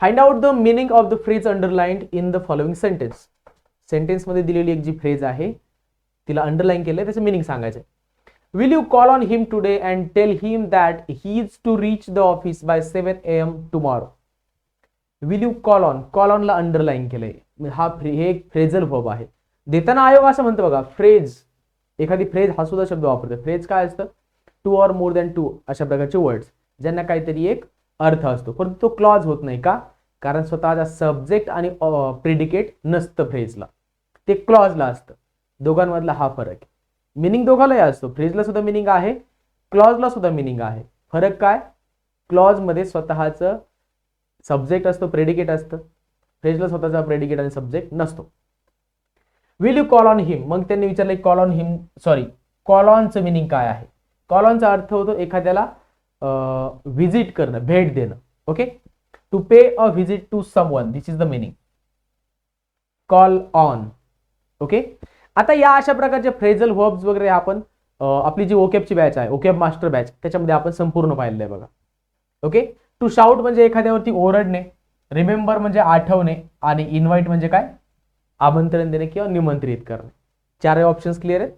Find out the meaning of the phrase underlined in the following sentence. Sentence मध्ये दिलेली एक जी phrase आहे तिला अंडरलाइन केलंय, त्याचं मिनिंग सांगायचं. Will you call on him today and tell him that he is to reach the office by 7 AM tomorrow. Will you call on, call ऑनला underline केलंय. हे एक फ्रेजल वर्ब आहे. देताना आयोग असं म्हणतो बघा, फ्रेज, एखादी फ्रेज हा सुद्धा शब्द वापरतो. फ्रेज काय असतं? 2 or more than 2 अशा प्रकारचे वर्ड्स ज्यांना काहीतरी एक अर्थ असतो, परंतु तो क्लॉज होत नाही. का? कारण स्वतःचा सब्जेक्ट आणि प्रिडिकेट नसतं फ्रेजला, ते क्लॉजला असतं. दोघांमधला हा फरक आहे. मिनिंग दोघांनाही असतो. फ्रेजला सुद्धा मिनिंग आहे, क्लॉजला सुद्धा मिनिंग आहे. फरक काय? क्लॉज मध्ये स्वतःचं सब्जेक्ट असतो, प्रेडिकेट असतं. फ्रेजला स्वतःचा प्रेडिकेट आणि सब्जेक्ट नसतो. Will you call on him, मग त्यांनी विचारले call on him, sorry, call ऑनचं मिनिंग काय आहे? कॉल ऑनचा अर्थ होतो एखाद्याला व्हिजिट करणं, भेट देणं. Okay, to pay a visit to someone, this is the meaning call on. Okay, आता या अशा प्रकारचे फ्रेजल वर्ब्स वगैरे आपण आपली जी ओकेबची बॅच आहे, ओकेब मास्टर बॅच, त्याच्यामध्ये आपण संपूर्ण पाहिलेलं आहे बघा. ओके, टू शाउट म्हणजे एखाद्यावरती ओरडणे, रिमेंबर म्हणजे आठवणे, आणि इन्व्हाइट म्हणजे काय? आमंत्रण देणे किंवा निमंत्रित करणे. 4 ऑप्शन्स क्लिअर आहेत.